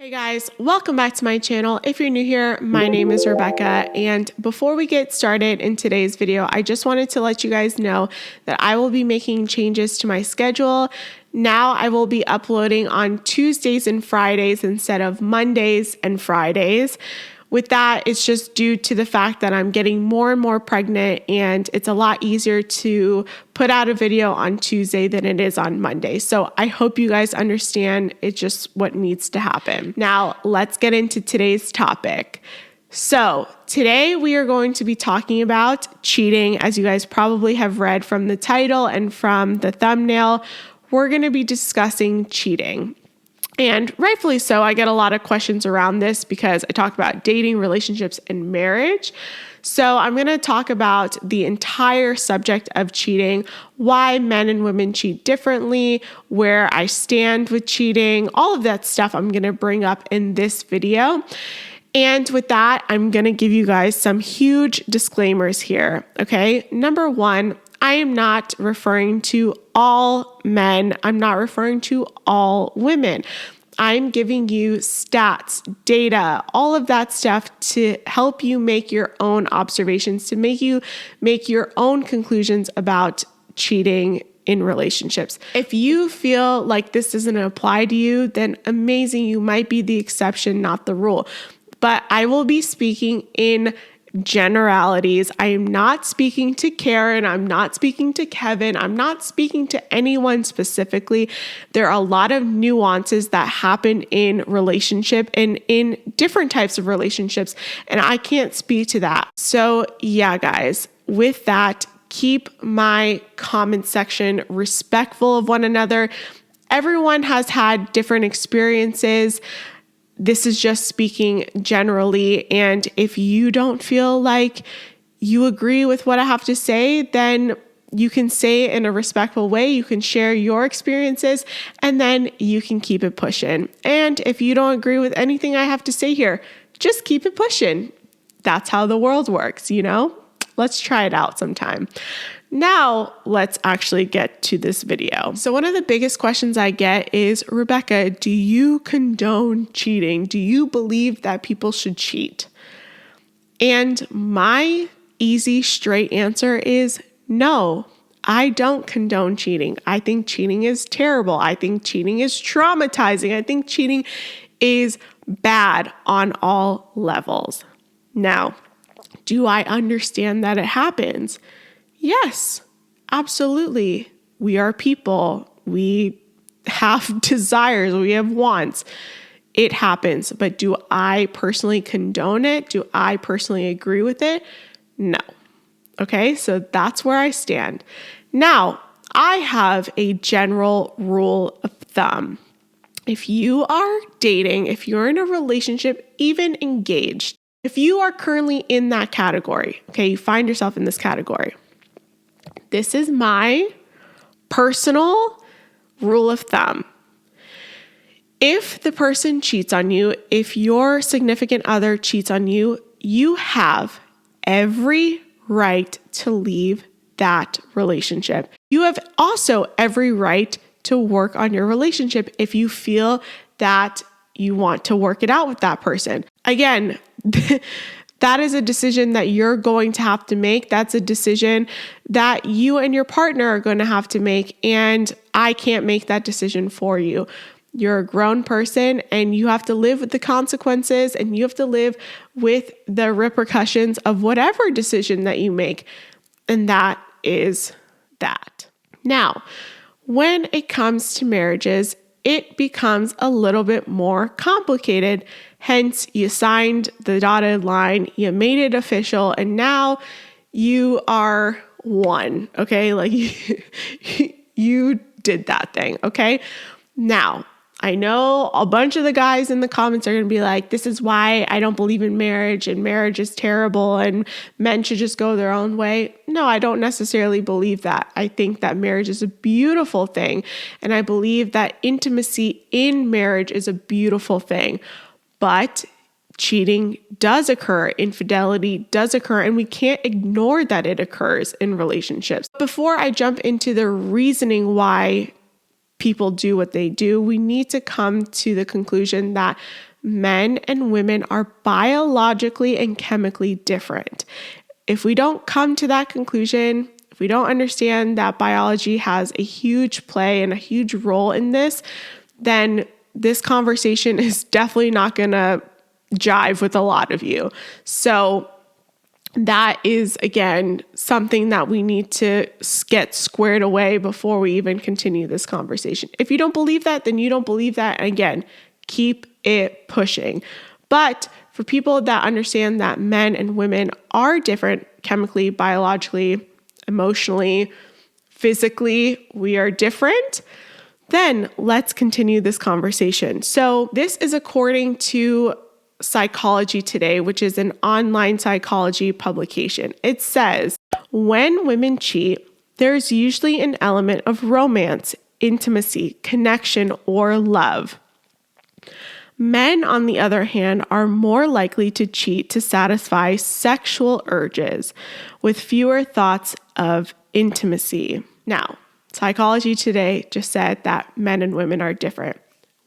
Hey guys, welcome back to my channel. If you're new here, my name is Rebecca, and before we get started in today's video, I just wanted to let you guys know that I will be making changes to my schedule. Now I will be uploading on Tuesdays and Fridays instead of Mondays and Fridays. With that, it's just due to the fact that I'm getting more and more pregnant, and it's a lot easier to put out a video on Tuesday than it is on Monday. So I hope you guys understand it's just what needs to happen. Now, let's get into today's topic. So today we are going to be talking about cheating. As you guys probably have read from the title and from the thumbnail, we're going to be discussing cheating. And rightfully so, I get a lot of questions around this because I talk about dating, relationships, and marriage. So I'm going to talk about the entire subject of cheating, why men and women cheat differently, where I stand with cheating, all of that stuff I'm going to bring up in this video. And with that, I'm going to give you guys some huge disclaimers here. Okay, number one, I am not referring to all men. I'm not referring to all women. I'm giving you stats, data, all of that stuff to help you make your own observations, to make you make your own conclusions about cheating in relationships. If you feel like this doesn't apply to you, then amazing. You might be the exception, not the rule. But I will be speaking in generalities. I am not speaking to Karen. I'm not speaking to Kevin. I'm not speaking to anyone specifically. There are a lot of nuances that happen in relationship and in different types of relationships, and I can't speak to that. So yeah, guys, with that, keep my comment section respectful of one another. Everyone has had different experiences. This is just speaking generally, and if you don't feel like you agree with what I have to say, then you can say it in a respectful way. You can share your experiences, and then you can keep it pushing. And if you don't agree with anything I have to say here, just keep it pushing. That's how the world works, you know? Let's try it out sometime. Now, let's actually get to this video. So one of the biggest questions I get is, Rebecca, do you condone cheating? Do you believe that people should cheat? And my easy, straight answer is no, I don't condone cheating. I think cheating is terrible. I think cheating is traumatizing. I think cheating is bad on all levels. Now, do I understand that it happens? Yes, absolutely. We are people. We have desires. We have wants. It happens. But do I personally condone it? Do I personally agree with it? No. Okay, so that's where I stand. Now, I have a general rule of thumb. If you are dating, if you're in a relationship, even engaged, if you are currently in that category, okay, you find yourself in this category. This is my personal rule of thumb. If the person cheats on you, if your significant other cheats on you, you have every right to leave that relationship. You have also every right to work on your relationship if you feel that you want to work it out with that person. Again, that is a decision that you're going to have to make. That's a decision that you and your partner are going to have to make, and I can't make that decision for you. You're a grown person, and you have to live with the consequences, and you have to live with the repercussions of whatever decision that you make, and that is that. Now, when it comes to marriages, it becomes a little bit more complicated. Hence, you signed the dotted line, you made it official, and now you are one, okay? Like you did that thing, okay? Now, I know a bunch of the guys in the comments are going to be like, this is why I don't believe in marriage, and marriage is terrible, and men should just go their own way. No, I don't necessarily believe that. I think that marriage is a beautiful thing, and I believe that intimacy in marriage is a beautiful thing. But cheating does occur, infidelity does occur, and we can't ignore that it occurs in relationships. Before I jump into the reasoning why people do what they do, we need to come to the conclusion that men and women are biologically and chemically different. If we don't come to that conclusion, if we don't understand that biology has a huge play and a huge role in this, then this conversation is definitely not going to jive with a lot of you. So that is, again, something that we need to get squared away before we even continue this conversation. If you don't believe that, then you don't believe that. And again, keep it pushing. But for people that understand that men and women are different chemically, biologically, emotionally, physically, we are different, then let's continue this conversation. So this is according to Psychology Today, which is an online psychology publication. It says, when women cheat, there's usually an element of romance, intimacy, connection, or love. Men, on the other hand, are more likely to cheat to satisfy sexual urges with fewer thoughts of intimacy. Now, Psychology Today just said that men and women are different.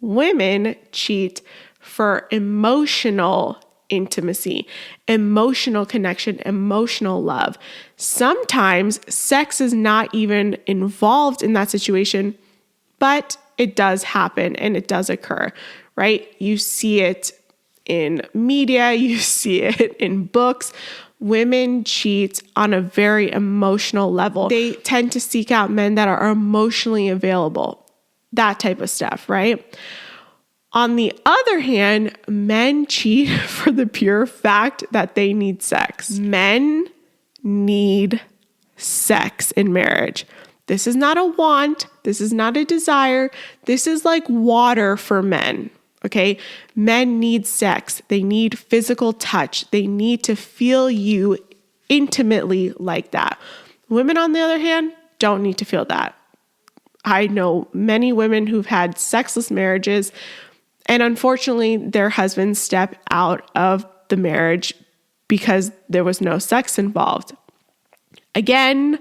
Women cheat for emotional intimacy, emotional connection, emotional love. Sometimes sex is not even involved in that situation, but it does happen and it does occur, right? You see it in media, you see it in books. Women cheat on a very emotional level. They tend to seek out men that are emotionally available, that type of stuff, right? On the other hand, men cheat for the pure fact that they need sex. Men need sex in marriage. This is not a want. This is not a desire. This is like water for men, okay? Men need sex. They need physical touch. They need to feel you intimately like that. Women, on the other hand, don't need to feel that. I know many women who've had sexless marriages, and unfortunately, their husbands step out of the marriage because there was no sex involved. Again,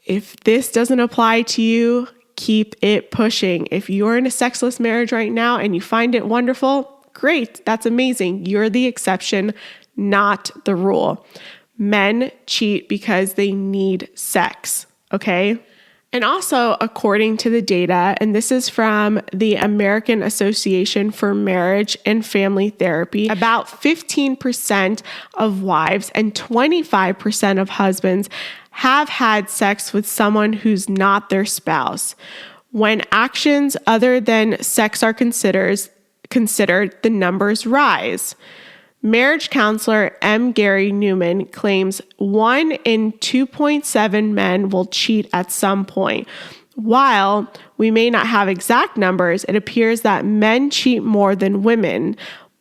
if this doesn't apply to you, keep it pushing. If you're in a sexless marriage right now and you find it wonderful, great. That's amazing. You're the exception, not the rule. Men cheat because they need sex, okay? And also, according to the data, and this is from the American Association for Marriage and Family Therapy, about 15% of wives and 25% of husbands have had sex with someone who's not their spouse. When actions other than sex are considered, the numbers rise. Marriage counselor M. Gary Newman claims 1 in 2.7 men will cheat at some point. While we may not have exact numbers, it appears that men cheat more than women,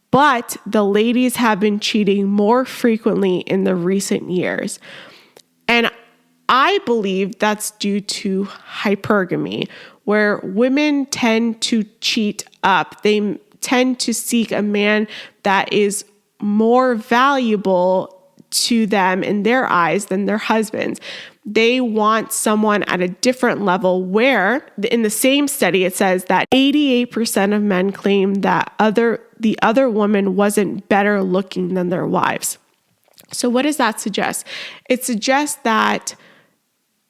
but the ladies have been cheating more frequently in the recent years. And I believe that's due to hypergamy, where women tend to cheat up. They tend to seek a man that is more valuable to them in their eyes than their husbands. They want someone at a different level, where in the same study, it says that 88% of men claim that the other woman wasn't better looking than their wives. So what does that suggest? It suggests that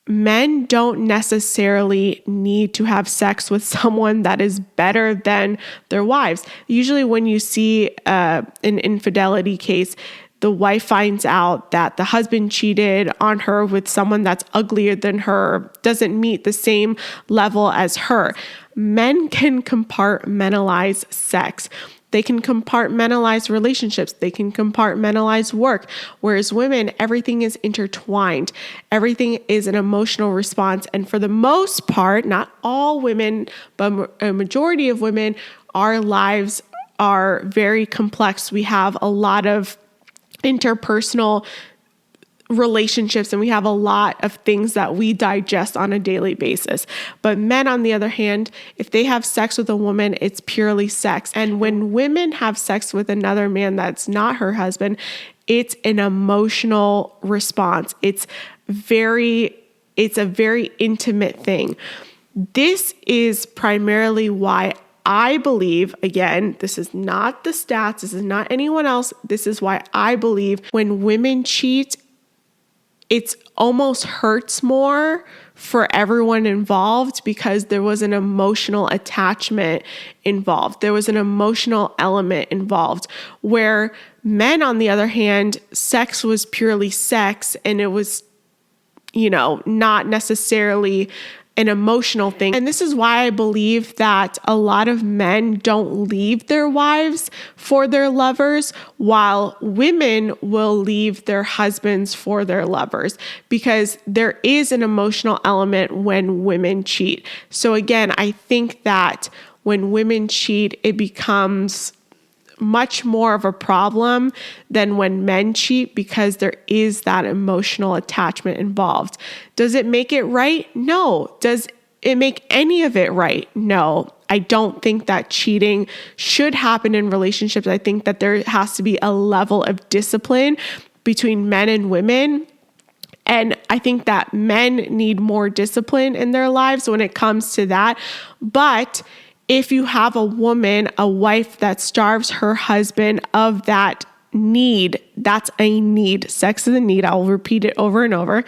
men don't necessarily need to have sex with someone that is better than their wives. Usually when you see an infidelity case, the wife finds out that the husband cheated on her with someone that's uglier than her, doesn't meet the same level as her. Men can compartmentalize sex. They can compartmentalize relationships. They can compartmentalize work. Whereas women, everything is intertwined. Everything is an emotional response. And for the most part, not all women, but a majority of women, our lives are very complex. We have a lot of interpersonal relationships, and we have a lot of things that we digest on a daily basis. But men, on the other hand, if they have sex with a woman, it's purely sex. And when women have sex with another man that's not her husband, it's an emotional response. It's a very intimate thing. This is primarily why I believe, again, this is not the stats, this is not anyone else, this is why I believe when women cheat, it's almost hurts more for everyone involved because there was an emotional attachment involved. There was an emotional element involved, where men, on the other hand, sex was purely sex, and it was, not necessarily an emotional thing. And this is why I believe that a lot of men don't leave their wives for their lovers, while women will leave their husbands for their lovers, because there is an emotional element when women cheat. So again, I think that when women cheat, it becomes much more of a problem than when men cheat, because there is that emotional attachment involved. Does it make it right? No. Does it make any of it right? No. I don't think that cheating should happen in relationships. I think that there has to be a level of discipline between men and women. And I think that men need more discipline in their lives when it comes to that. But if you have a woman, a wife that starves her husband of that need, that's a need. Sex is a need. I'll repeat it over and over.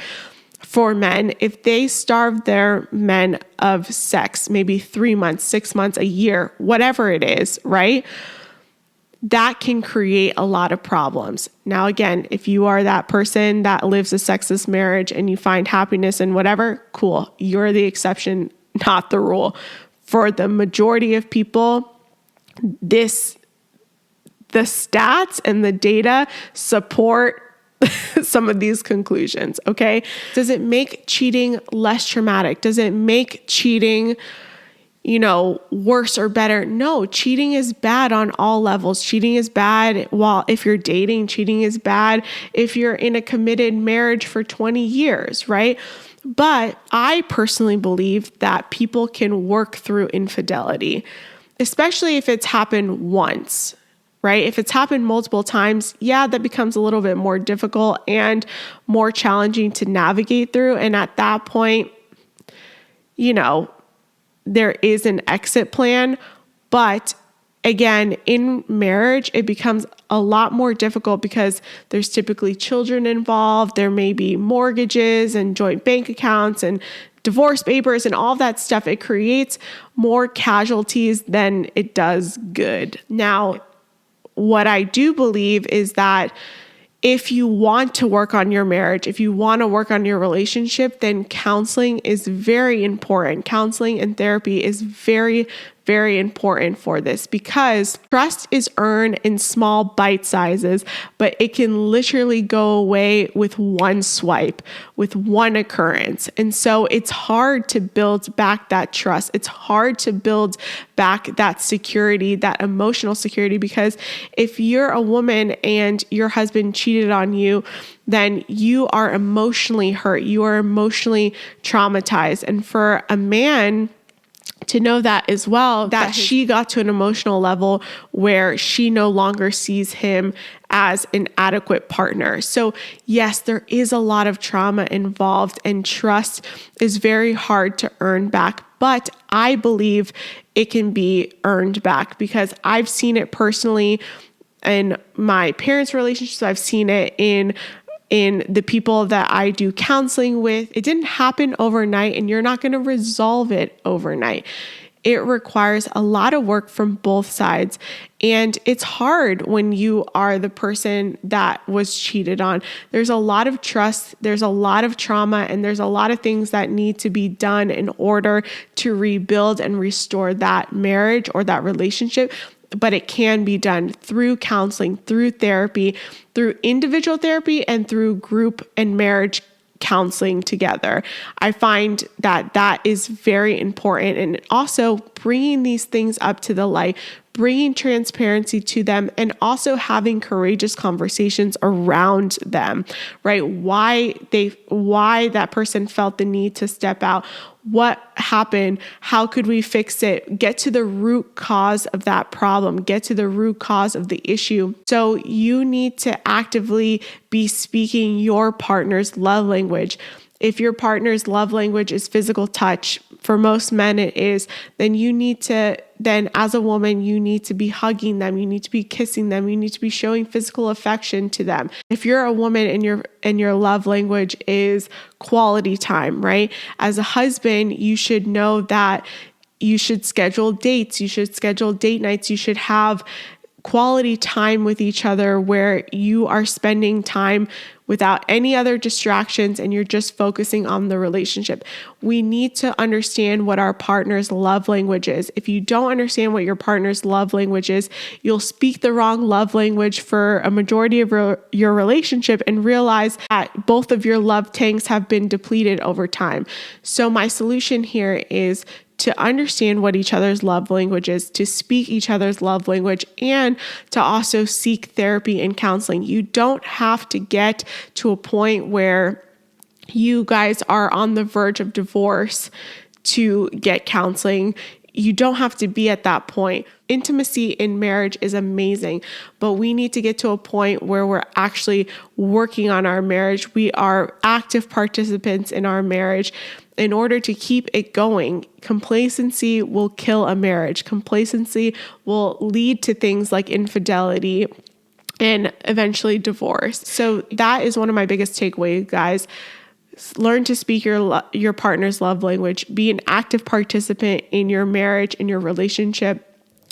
For men, if they starve their men of sex, maybe 3 months, 6 months, a year, whatever it is, right? That can create a lot of problems. Now, again, if you are that person that lives a sexless marriage and you find happiness in whatever, cool. You're the exception, not the rule. For the majority of people, the stats and the data support some of these conclusions, okay? Does it make cheating less traumatic? Does it make cheating, worse or better? No, cheating is bad on all levels. Cheating is bad if you're dating. Cheating is bad if you're in a committed marriage for 20 years, right? But I personally believe that people can work through infidelity, especially if it's happened once, right? If it's happened multiple times, that becomes a little bit more difficult and more challenging to navigate through. And at that point, there is an exit plan. But again, in marriage, it becomes a lot more difficult because there's typically children involved. There may be mortgages and joint bank accounts and divorce papers and all that stuff. It creates more casualties than it does good. Now, what I do believe is that if you want to work on your marriage, if you want to work on your relationship, then counseling is very important. Counseling and therapy is very, very important for this, because trust is earned in small bite sizes, but it can literally go away with one swipe, with one occurrence. And so it's hard to build back that trust. It's hard to build back that security, that emotional security, because if you're a woman and your husband cheated on you, then you are emotionally hurt. You are emotionally traumatized. And for a man to know that as well, that she got to an emotional level where she no longer sees him as an adequate partner. So yes, there is a lot of trauma involved, and trust is very hard to earn back. But I believe it can be earned back, because I've seen it personally in my parents' relationships. I've seen it in the people that I do counseling with. It didn't happen overnight, and you're not going to resolve it overnight. It requires a lot of work from both sides. And it's hard when you are the person that was cheated on. There's a lot of trust, there's a lot of trauma, and there's a lot of things that need to be done in order to rebuild and restore that marriage or that relationship. But it can be done through counseling, through therapy, through individual therapy, and through group and marriage counseling together. I find that that is very important. And also bringing these things up to the light, bringing transparency to them, and also having courageous conversations around them, right? Why that person felt the need to step out. What happened? How could we fix it? Get to the root cause of that problem. Get to the root cause of the issue. So you need to actively be speaking your partner's love language. If your partner's love language is physical touch, for most men it is, then as a woman, you need to be hugging them, you need to be kissing them, you need to be showing physical affection to them. If you're a woman and your love language is quality time, right? As a husband, you should know that you should schedule dates, you should schedule date nights, you should have quality time with each other where you are spending time without any other distractions and you're just focusing on the relationship. We need to understand what our partner's love language is. If you don't understand what your partner's love language is, you'll speak the wrong love language for a majority of your relationship and realize that both of your love tanks have been depleted over time. So my solution here is to understand what each other's love language is, to speak each other's love language, and to also seek therapy and counseling. You don't have to get to a point where you guys are on the verge of divorce to get counseling. You don't have to be at that point. Intimacy in marriage is amazing, but we need to get to a point where we're actually working on our marriage. We are active participants in our marriage. In order to keep it going, complacency will kill a marriage. Complacency will lead to things like infidelity and eventually divorce. So that is one of my biggest takeaways, guys. Learn to speak your partner's love language. Be an active participant in your marriage, in your relationship.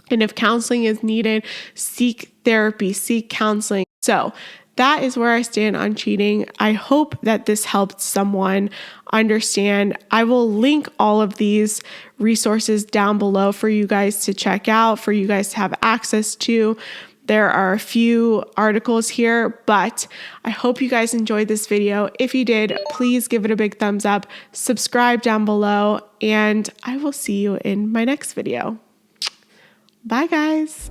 And if counseling is needed, seek therapy, seek counseling. So that is where I stand on cheating. I hope that this helped someone understand. I will link all of these resources down below for you guys to check out, for you guys to have access to. There are a few articles here, but I hope you guys enjoyed this video. If you did, please give it a big thumbs up, subscribe down below, and I will see you in my next video. Bye, guys.